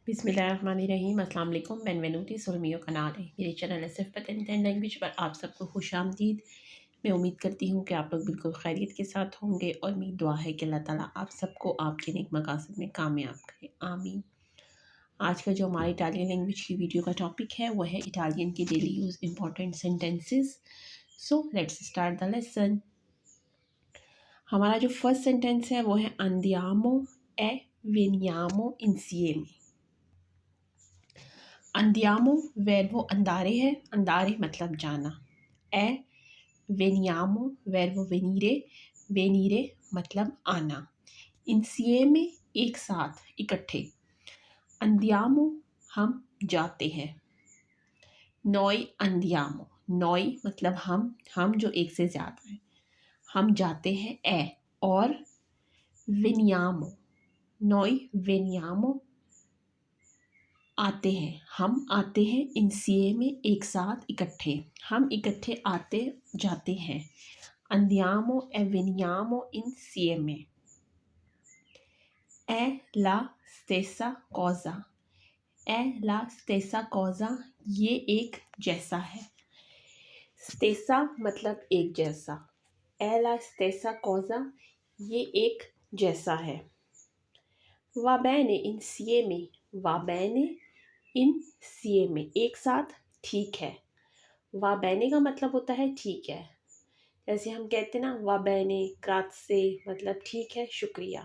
बिस्मिल्लाहिर्रहमानिर्रहीम। अस्सलाम वालेकुम। बेनवेनुti sul mio canale। मेरे चैनल सिर्फ पतन लैंग्वेज पर आप सबको खुशामदीद। मैं उम्मीद करती हूँ कि आप लोग बिल्कुल खैरियत के साथ होंगे और मेरी दुआ है कि अल्लाह ताला आप सबको आपके नेक मकासद में कामयाब करे, आमीन। आज का जो हमारे इटालियन लैंग्वेज की वीडियो का टॉपिक है वो है इटालियन के daily use important sentences. So let's start the lesson. हमारा जो फर्स्ट सेंटेंस है वो है andiamo e veniamo insieme। अंदियामो वर्बो अंदारे है, अंदारे मतलब जाना। ए वेनियामो वर्बो वेनीरे, वेनीरे मतलब आना। इंसिएमे एक साथ, इकट्ठे। अंदियामो हम जाते हैं। नॉय अंदियामो, नॉय मतलब हम जो एक से ज़्यादा है, हम जाते हैं। ए और वेनियामो, नॉय वेनियामो आते हैं, हम आते हैं। इंसिए में एक साथ, इकट्ठे, हम इकट्ठे आते जाते हैं। andiamo e veniamo insieme। è la stessa cosa, è la stessa cosa ये एक जैसा है। stessa मतलब एक जैसा, è la stessa cosa ये एक जैसा है। va bene insieme, va bene insieme एक साथ, ठीक है। va bene का मतलब होता है ठीक है। जैसे हम कहते हैं ना va bene grazie मतलब ठीक है, शुक्रिया।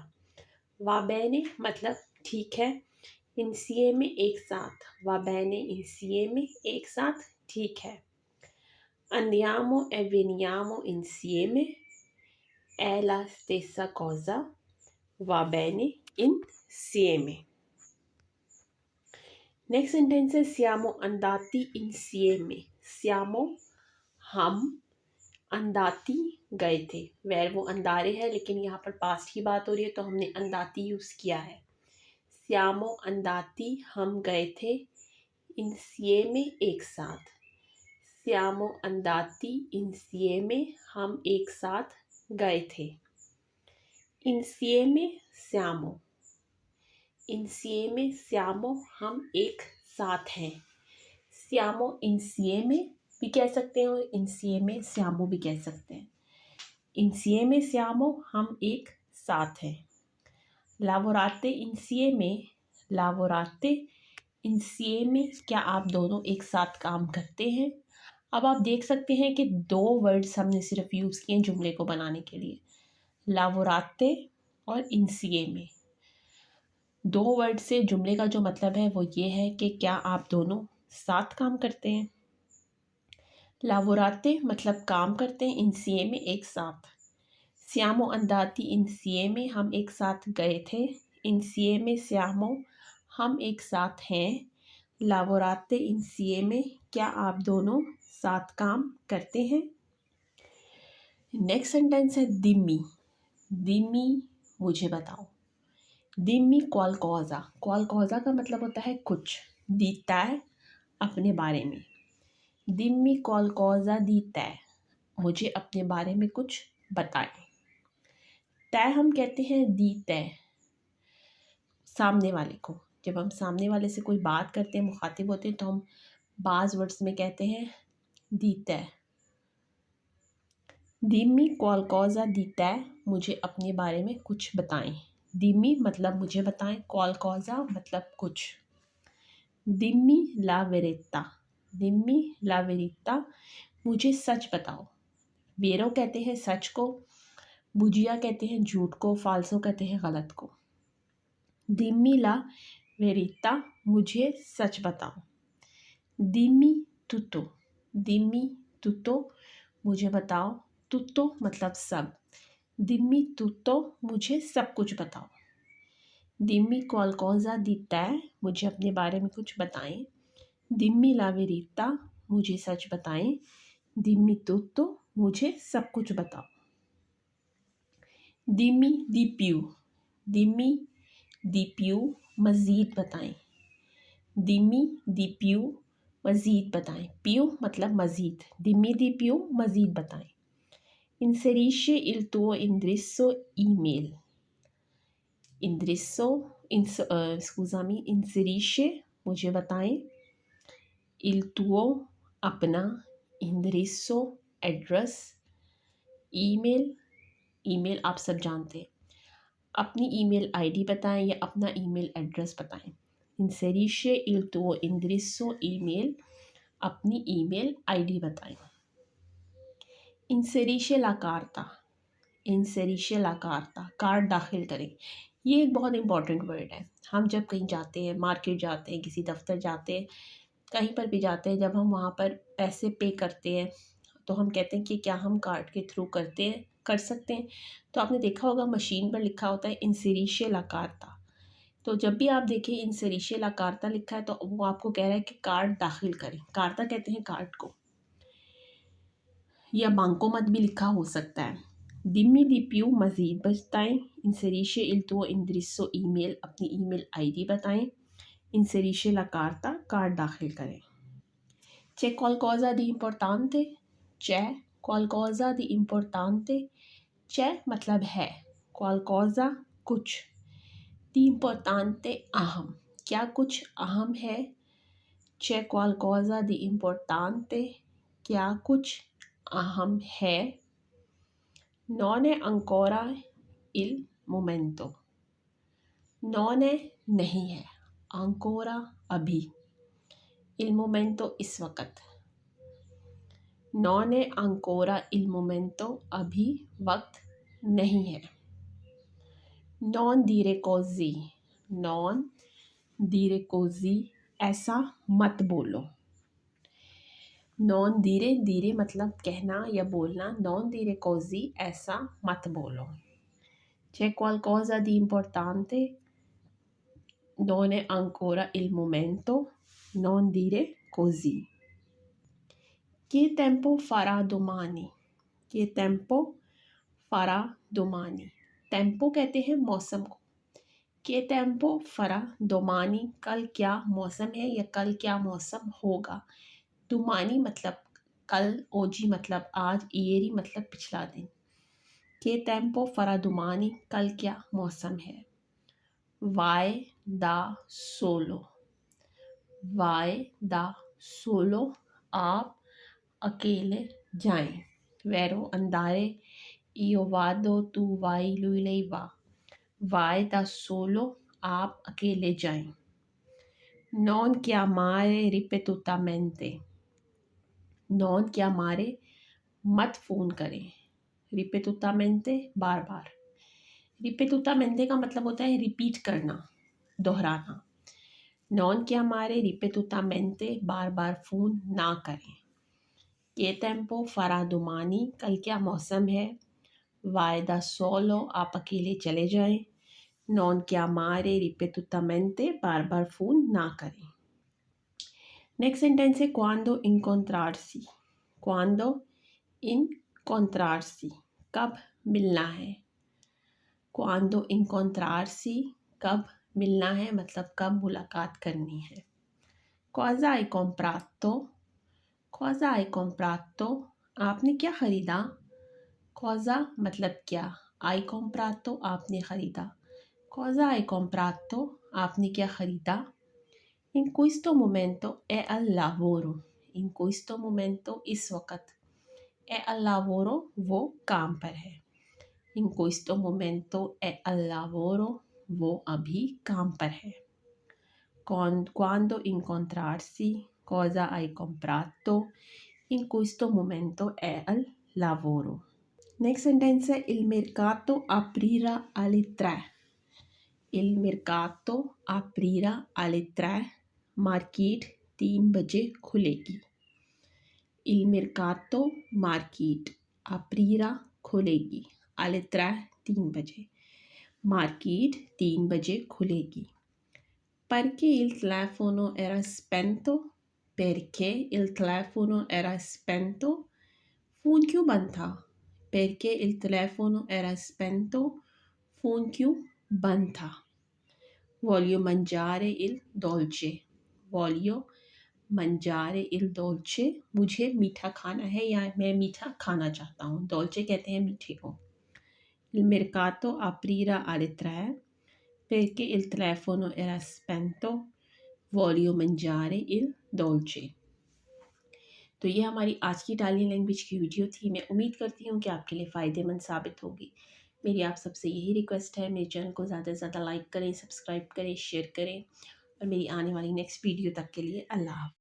va bene मतलब ठीक है। insieme एक साथ, va bene insieme एक साथ, ठीक है। andiamo e veniamo insieme è la stessa cosa, va bene insieme। Next sentence है siamo andati insieme। siamo हम, अंदाती गए थे। वर्बो अंदारे है लेकिन यहाँ पर पास्ट की बात हो रही है तो हमने अंदाती यूज़ किया है। siamo andati हम गए थे। insieme एक साथ। siamo andati insieme हम एक साथ गए थे। insieme siamo, insieme siamo हम एक साथ हैं। siamo insieme भी कह सकते हैं और insieme siamo भी कह सकते हैं। insieme siamo हम एक साथ हैं। lavorate insieme, lavorate insieme क्या आप दोनों एक साथ काम करते हैं। अब आप देख सकते हैं कि दो वर्ड्स हमने सिर्फ यूज़ किए जुमले को बनाने के लिए, lavorate और insieme। दो वर्ड से जुमले का जो मतलब है वो ये है कि क्या आप दोनों साथ काम करते हैं। lavorate मतलब काम करते हैं, insieme एक साथ। siamo andati insieme हम एक साथ गए थे। insieme siamo हम एक साथ हैं। lavorate insieme क्या आप दोनों साथ काम करते हैं। नेक्स्ट सेंटेंस है dimmi। dimmi मुझे बताओ। dimmi qualcosa, qualcosa का मतलब होता है कुछ। di te अपने बारे में। dimmi qualcosa di te मुझे अपने बारे में कुछ बताएं। तय हम कहते हैं दी तय सामने वाले को। जब हम सामने वाले से कोई बात करते हैं, मुखातिब होते हैं, तो हम बाज़ वर्ड्स में कहते हैं दी तय। dimmi qualcosa di te मुझे अपने बारे में कुछ बताएं। dimmi मतलब मुझे बताएं, qualcosa मतलब कुछ। dimmi la verità, dimmi la verità मुझे सच बताओ। वेरो कहते हैं सच को, बुजिया कहते हैं झूठ को, फाल्सो कहते हैं गलत को। dimmi la verità मुझे सच बताओ। dimmi tutto, dimmi tutto मुझे बताओ। tutto मतलब सब। dimmi tutto मुझे सब कुछ बताओ। dimmi qualcosa di te मुझे अपने बारे में कुछ बताएं। dimmi la verità मुझे सच बताएं। dimmi tutto मुझे सब कुछ बताओ। dimmi di più, dimmi di più मज़ीद बताएं। dimmi di più मज़ीद बताएं। più मतलब मज़ीद, dimmi di più मज़ीद बताएं। inserisci il tuo indirizzo email, indirizzo scusami, inserisce मुझे बताएं, il tuo अपना, indirizzo एड्रेस, ईमेल ईमेल आप सब जानते हैं, अपनी ईमेल आईडी बताएं या अपना ईमेल एड्रेस बताएं। inserisce il tuo indirizzo email, अपनी ईमेल आईडी बताएं। inserisce la carta, inserisce la carta, card दाखिल करें। ये एक बहुत इंपॉर्टेंट वर्ड है। हम जब कहीं जाते हैं, मार्केट जाते हैं, किसी दफ्तर जाते हैं, कहीं पर भी जाते हैं, जब हम वहाँ पर पैसे पे करते हैं तो हम कहते हैं कि क्या हम कार्ड के थ्रू कर सकते हैं। तो आपने देखा होगा मशीन पर लिखा होता है inserisce la carta। तो जब भी आप देखें inserisce la carta लिखा है तो वो आपको कह रहा है कि कार्ड दाखिल करें। कार्ता कहते हैं कार्ड को, या bancomat भी लिखा हो सकता है। dimmi di più मज़ीद बताएं, inserisce il tuo indirizzo email, अपनी ईमेल आईडी बताएं। inserisce la carta, कार्ड दाखिल करें। c'è qualcosa di importante, c'è qualcosa di importante, c'è मतलब है, qualcosa कुछ, di importante अहम, क्या कुछ अहम है। c'è qualcosa di importante, क्या कुछ अहम है। non è ancora il momento, non è नहीं है, ancora अभी, il momento इस वक़्त, non è ancora il momento अभी वक्त नहीं है। non dire così, non dire così ऐसा मत बोलो। non dire, dire मतलब कहना या बोलना, non dire così ऐसा मत बोलो। c'è qualcosa di importante, non è ancora il momento, non dire così। che tempo farà domani, che tempo farà domani, tempo कहते हैं मौसम को। के टेम्पो फरा domani, कल क्या मौसम है या कल क्या मौसम होगा। domani मतलब कल, ओजी मतलब आज, इयरी मतलब पिछला दिन। के टेम्पो फरा domani, कल क्या मौसम है। vai da solo, vai da solo आप अकेले जाएं। vero andare, io vado, tu vai, lui lei va। vai da solo आप अकेले जाएं। non chiamare ripetutamente, non chiamare मत फ़ोन करें, ripetutamente बार बार। ripetutamente का मतलब होता है रिपीट करना, दोहराना। non chiamare ripetutamente बार बार फ़ोन ना करें। che tempo farà domani, कल क्या मौसम है। vai da solo आप अकेले चले जाएं। non chiamare ripetutamente बार बार फ़ोन ना करें। नेक्स्ट सेंटेंस है quando incontrarsi, quando incontrarsi कब मिलना है। quando incontrarsi कब मिलना है मतलब कब मुलाकात करनी है। cosa hai comprato, cosa hai comprato आपने क्या ख़रीदा। cosa मतलब क्या, hai comprato आपने ख़रीदा। cosa hai comprato आपने क्या ख़रीदा। in questo momento è al lavoro, in questo momento इस वक़्त, è al lavoro वो काम पर है। in questo momento è al lavoro वो अभी काम पर है। quando incontrarsi, cosa hai comprato, in questo momento è al lavoro। Next sentence है il mercato aprirà alle 3, il mercato aprirà alle 3 market 3 बजे खुलेगी। il mercato मार्केट, aprirà खुलेगी, alle 3 3 बजे, मार्केट 3 बजे खुलेगी। perché il telefono era spento, perché il telefono era spento phone क्यों बंद था। perché il telefono era spento phone क्यों बंद था। voglio mangiare il dolce, voglio mangiare il dolce मुझे मीठा खाना है या मैं मीठा खाना चाहता हूँ। dolce कहते हैं मीठे को। il mercato aprirà alle 3 perché il telefono era spento, voglio mangiare il dolce। तो ये हमारी आज की इटालियन लैंग्वेज की वीडियो थी। मैं उम्मीद करती हूँ कि आपके लिए फ़ायदेमंद साबित होगी। मेरी आप सबसे यही रिक्वेस्ट है, मेरे चैनल को ज़्यादा से ज़्यादा लाइक करें, सब्सक्राइब करें, शेयर करें और मेरी आने वाली नेक्स्ट वीडियो तक के लिए अल्लाह हाफ़िज़।